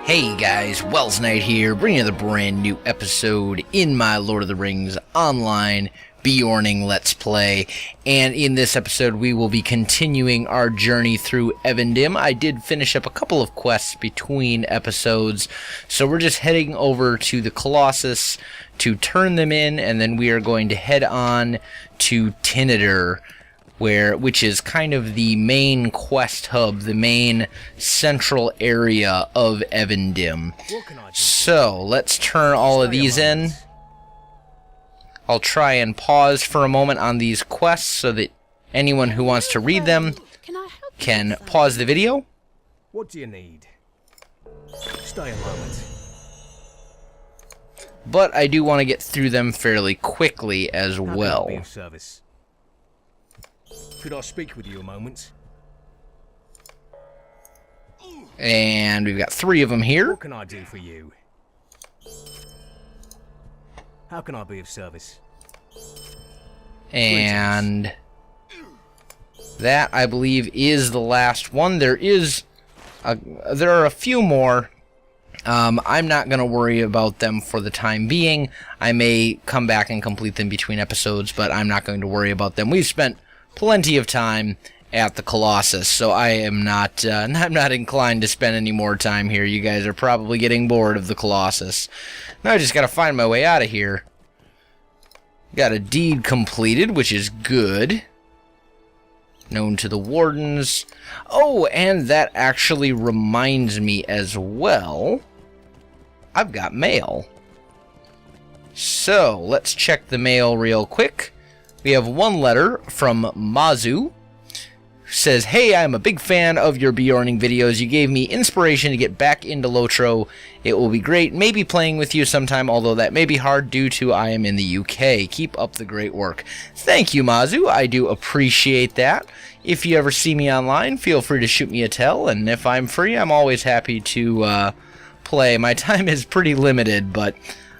Hey guys, Welsknight here, bringing you the brand new episode in my Lord of the Rings online Beorning Let's Play. And in this episode, we will be continuing our journey through Evendim. I did finish up a couple of quests between episodes, so we're just heading over to the Colossus to turn them in, and then we are going to head on to Tinnudir, which is kind of the main quest hub, the main central area of Evendim. So, let's turn all of these in. I'll try and pause for a moment on these quests so that anyone who wants to read them can pause the video. What do you need? Stay a moment. But I do want to get through them fairly quickly as well. Be of service. Could I speak with you a moment? And we've got 3 of them here. What can I do for you? How can I be of service? And that, I believe, is the last one. There are a few more. I'm not going to worry about them for the time being. I may come back and complete them between episodes, but I'm not going to worry about them. We've spent plenty of time at the Colossus, so I am not I'm not inclined to spend any more time here. You guys are probably getting bored of the Colossus. Now I just gotta find my way out of here. Got a deed completed, which is good. Known to the wardens. Oh, and that actually reminds me as well, I've got mail. So, let's check the mail real quick. We have one letter from Mazu, who says, "Hey, I'm a big fan of your Beorning videos. You gave me inspiration to get back into LOTRO. It will be great maybe playing with you sometime, although that may be hard due to I am in the UK. Keep up the great work." Thank you, Mazu. I do appreciate that. If you ever see me online, feel free to shoot me a tell, and if I'm free, I'm always happy to play. My time is pretty limited, but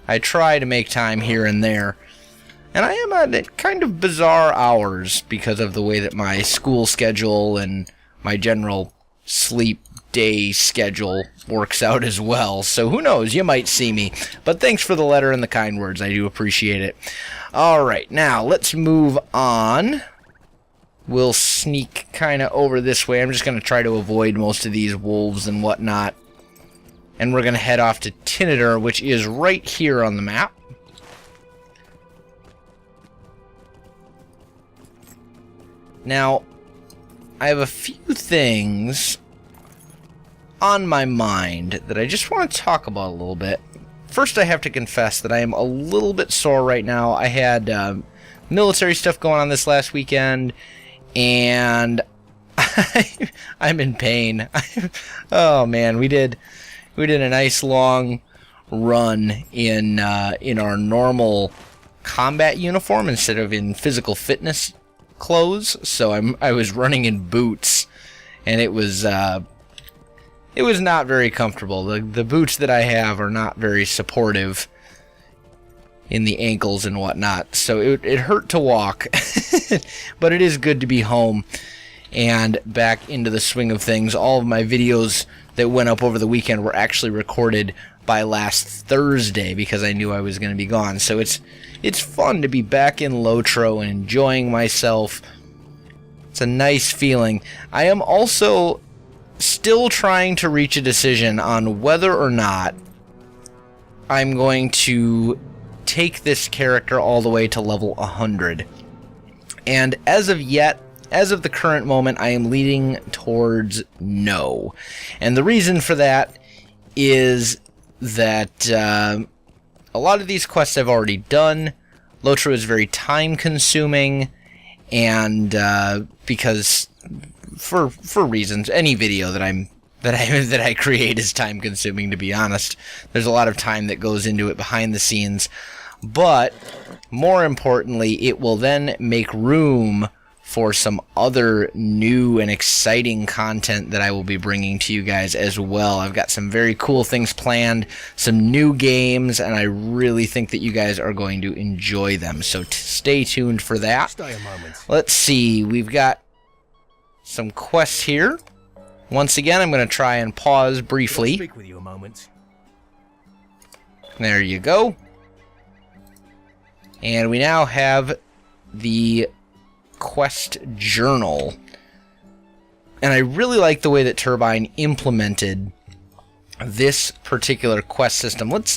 I try to make time here and there. And I am at kind of bizarre hours because of the way that my school schedule and my general sleep day schedule works out as well. So who knows, you might see me. But thanks for the letter and the kind words. I do appreciate it. Alright, now let's move on. We'll sneak kind of over this way. I'm just going to try to avoid most of these wolves and whatnot. And we're going to head off to Tinnudir, which is right here on the map. Now, I have a few things on my mind that I just want to talk about a little bit. First, I have to confess that I am a little bit sore right now. I had military stuff going on this last weekend, and I'm in pain. Oh man, we did a nice long run in our normal combat uniform instead of in physical fitness clothes, so I was running in boots, and it was not very comfortable. The boots that I have are not very supportive in the ankles and whatnot, so it hurt to walk. But it is good to be home and back into the swing of things. All of my videos that went up over the weekend were actually recorded by last Thursday because I knew I was going to be gone. So it's fun to be back in LOTRO and enjoying myself. It's a nice feeling. I am also still trying to reach a decision on whether or not I'm going to take this character all the way to level 100. And as of the current moment, I am leaning towards no. And the reason for that is that a lot of these quests I've already done. LOTRO is very time consuming, and because for reasons, any video that I create is time consuming, to be honest. There's a lot of time that goes into it behind the scenes, but more importantly, it will then make room for some other new and exciting content that I will be bringing to you guys as well. I've got some very cool things planned, some new games, and I really think that you guys are going to enjoy them. So stay tuned for that. Stay a moment. Let's see, we've got some quests here. Once again, I'm going to try and pause Could I briefly. speak with you a moment? There you go. And we now have the quest journal. And I really like the way that Turbine implemented this particular quest system. Let's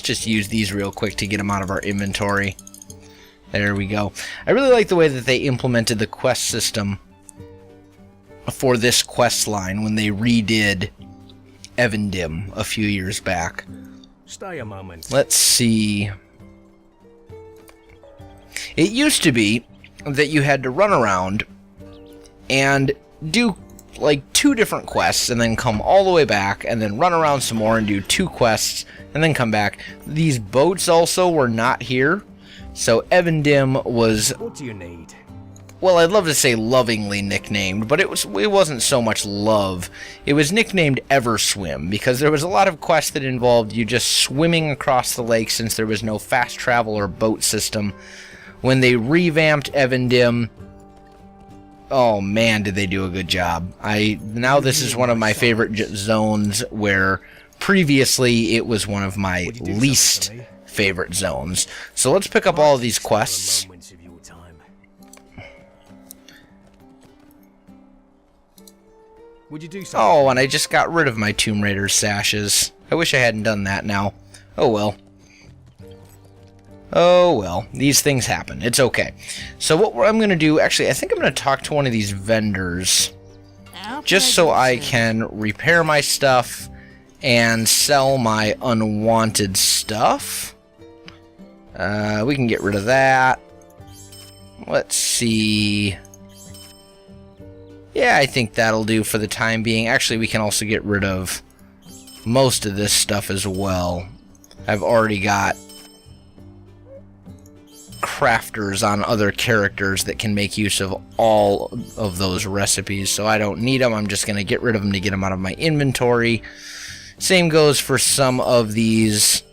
just use these real quick to get them out of our inventory. There we go. I really like the way that they implemented the quest system for this quest line when they redid Evendim a few years back. Stay a moment. Let's see. It used to be that you had to run around and do like 2 different quests and then come all the way back and then run around some more and do 2 quests and then come back. These boats also were not here. So Evendim was, What do you need? well, I'd love to say lovingly nicknamed, but it wasn't so much love. It was nicknamed Everswim because there was a lot of quests that involved you just swimming across the lake since there was no fast travel or boat system. When they revamped Evendim, oh man, did they do a good job. Now this is one of my favorite zones, where previously it was one of my least favorite zones. So let's pick up all of these quests. Would you do something? Oh, and I just got rid of my Tomb Raider sashes. I wish I hadn't done that now. Oh well. Oh well, these things happen. It's okay. So what I'm going to do, actually, I think I'm going to talk to one of these vendors. Just so I can repair my stuff and sell my unwanted stuff. We can get rid of that. Let's see. Yeah, I think that'll do for the time being. Actually, we can also get rid of most of this stuff as well. I've already got crafters on other characters that can make use of all of those recipes, so I don't need them. I'm just going to get rid of them to get them out of my inventory. Same goes for some of these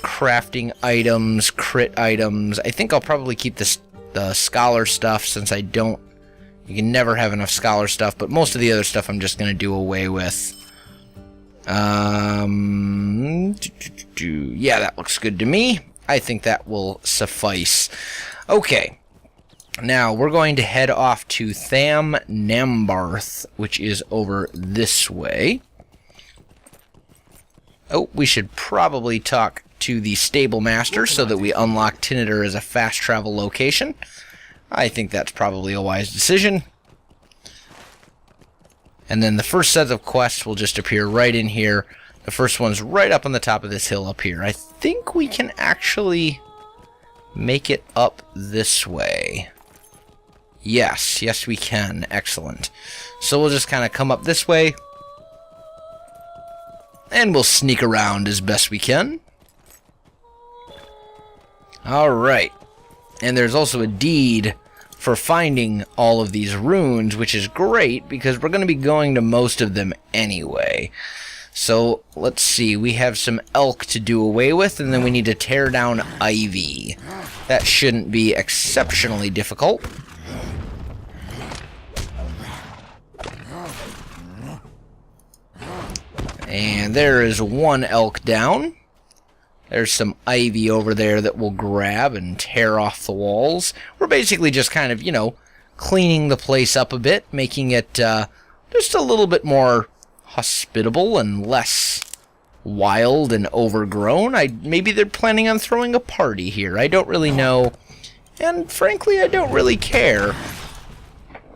crafting items, crit items. I think I'll probably keep the scholar stuff, since I don't, you can never have enough scholar stuff, but most of the other stuff I'm just going to do away with. Yeah, that looks good to me. I think that will suffice. Okay, now we're going to head off to Tham Nambarth, which is over this way. Oh, we should probably talk to the stable master so that we unlock Tinnudir as a fast travel location. I think that's probably a wise decision. And then the first set of quests will just appear right in here. The first one's right up on the top of this hill up here. I think we can actually make it up this way. Yes, yes we can. Excellent. So we'll just kind of come up this way. And we'll sneak around as best we can. Alright. And there's also a deed for finding all of these runes, which is great because we're going to be going to most of them anyway. So, let's see, we have some elk to do away with, and then we need to tear down ivy. That shouldn't be exceptionally difficult. And there is one elk down. There's some ivy over there that we'll grab and tear off the walls. We're basically just kind of, you know, cleaning the place up a bit, making it just a little bit more hospitable and less wild and overgrown. Maybe they're planning on throwing a party here. I don't really know. And frankly, I don't really care.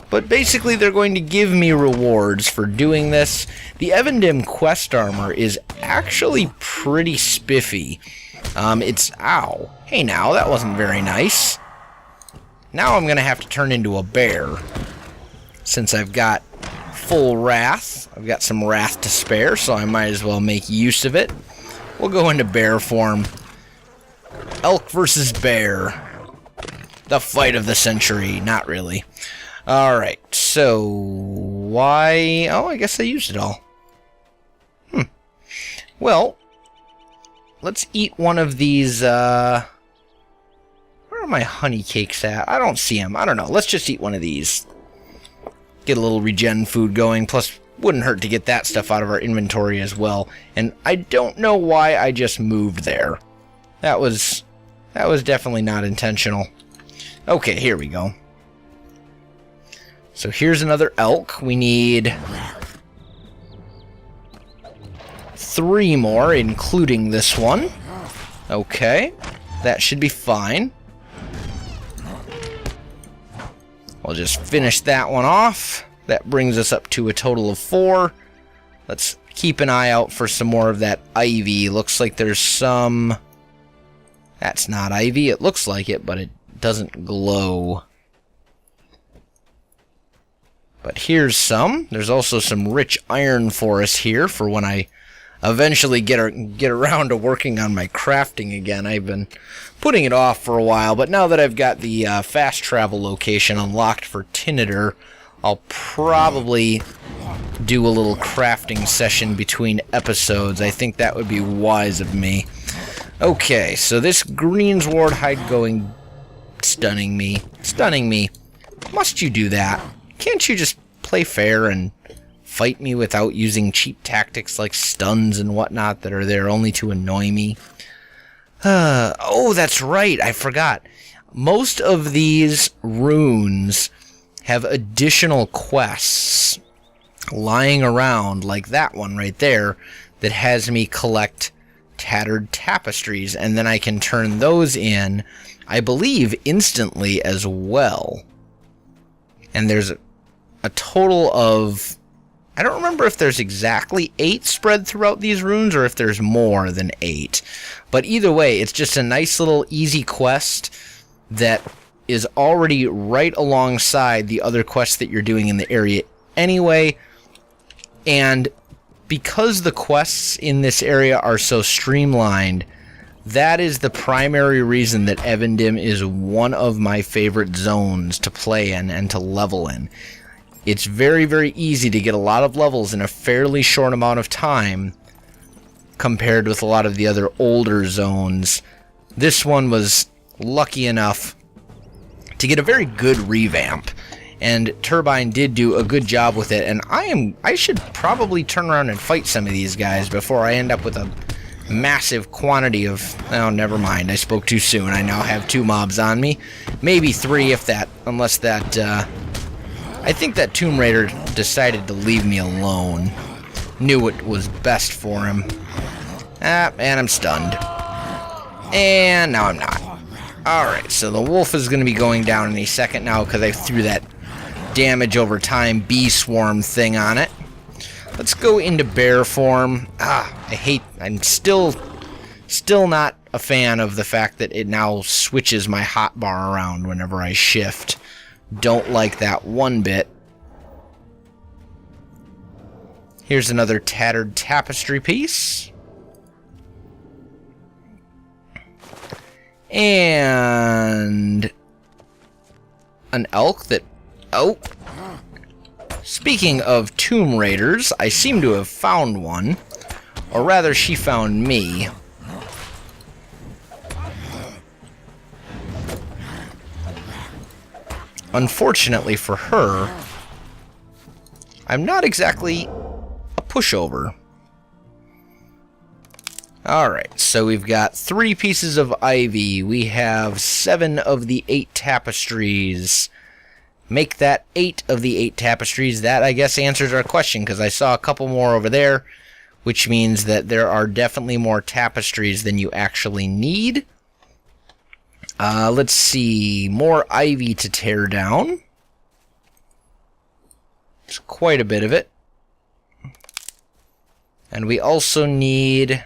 But basically, they're going to give me rewards for doing this. The Evendim quest armor is actually pretty spiffy. Ow. Hey now, that wasn't very nice. Now I'm going to have to turn into a bear. Since I've got full wrath. I've got some wrath to spare, so I might as well make use of it. We'll go into bear form. Elk versus bear. The fight of the century. Not really. Alright, so why... Oh, I guess I used it all. Well, let's eat one of these, Where are my honey cakes at? I don't see them. I don't know. Let's just eat one of these. Get a little regen food going. Plus, wouldn't hurt to get that stuff out of our inventory as well. And I don't know why I just moved there. That was definitely not intentional. Okay, here we go. So here's another elk. We need 3 more, including this one. Okay, that should be fine. I'll just finish that one off. That brings us up to a total of 4. Let's keep an eye out for some more of that ivy. Looks like there's some... That's not ivy. It looks like it, but it doesn't glow. But here's some. There's also some rich iron forest here for when I eventually get around to working on my crafting again. I've been putting it off for a while, but now that I've got the fast travel location unlocked for Tinnudir, I'll probably do a little crafting session between episodes. I think that would be wise of me. Okay, so this greensward hide going stunning me. Must you do that? Can't you just play fair and fight me without using cheap tactics like stuns and whatnot that are there only to annoy me? Oh, that's right, I forgot. Most of these runes have additional quests lying around, like that one right there, that has me collect tattered tapestries, and then I can turn those in, I believe, instantly as well. And there's a total of... I don't remember if there's exactly 8 spread throughout these runes, or if there's more than 8. But either way, it's just a nice little easy quest that is already right alongside the other quests that you're doing in the area anyway. And because the quests in this area are so streamlined, that is the primary reason that Evendim is one of my favorite zones to play in and to level in. It's very, very easy to get a lot of levels in a fairly short amount of time compared with a lot of the other older zones. This one was lucky enough to get a very good revamp, and Turbine did do a good job with it, and I should probably turn around and fight some of these guys before I end up with a massive quantity of... Oh, never mind, I spoke too soon. I now have 2 mobs on me. Maybe 3 if that... Unless that... I think that Tomb Raider decided to leave me alone. Knew it was best for him. And I'm stunned. And now I'm not. Alright, so the wolf is going to be going down any second now because I threw that damage over time bee swarm thing on it. Let's go into bear form. I'm still not a fan of the fact that it now switches my hotbar around whenever I shift. Don't like that one bit. Here's another tattered tapestry piece. And an elk that... Oh! Speaking of Tomb Raiders, I seem to have found one. Or rather, she found me. Unfortunately for her, I'm not exactly a pushover. Alright, so we've got 3 pieces of ivy. We have 7 of the 8 tapestries. Make that 8 of the 8 tapestries. That, I guess, answers our question, because I saw a couple more over there, which means that there are definitely more tapestries than you actually need. Let's see. More ivy to tear down. There's quite a bit of it. And we also need...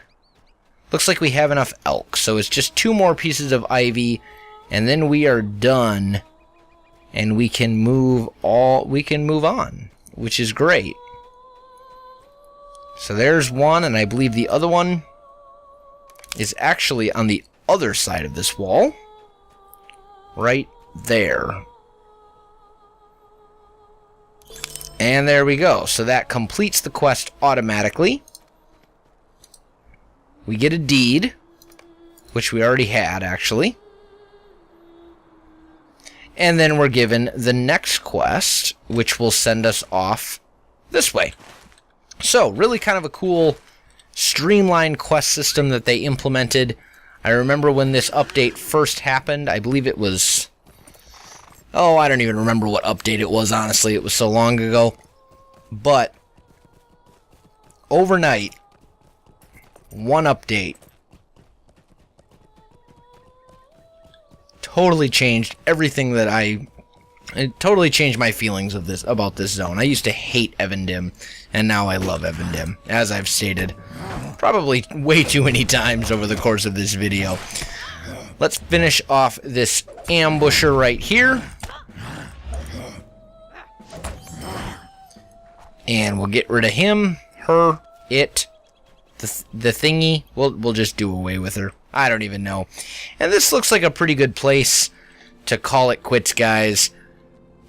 Looks like we have enough elk, so it's just 2 more pieces of ivy, and then we are done, and we can move on, which is great. So there's one, and I believe the other one is actually on the other side of this wall, right there. And there we go. So that completes the quest automatically. We get a deed, which we already had, actually. And then we're given the next quest, which will send us off this way. So, really kind of a cool, streamlined quest system that they implemented. I remember when this update first happened. I believe it was... Oh, I don't even remember what update it was, honestly. It was so long ago. But, overnight, one update totally changed everything that it totally changed my feelings about this zone. I used to hate Evendim, and now I love Evendim, as I've stated probably way too many times over the course of this video. Let's finish off this ambusher right here. And we'll get rid of him, her, it, the thingy. We'll just do away with her. I don't even know. And this looks like a pretty good place to call it quits, guys,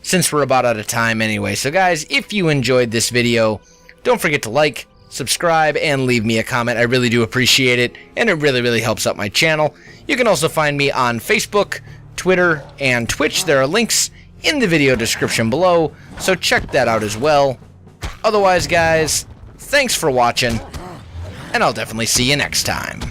since we're about out of time anyway. So guys, if you enjoyed this video, don't forget to like, subscribe, and leave me a comment. I really do appreciate it, and it really, really helps out my channel. You can also find me on Facebook, Twitter, and Twitch. There are links in the video description below, so check that out as well. Otherwise, guys, thanks for watching, and I'll definitely see you next time.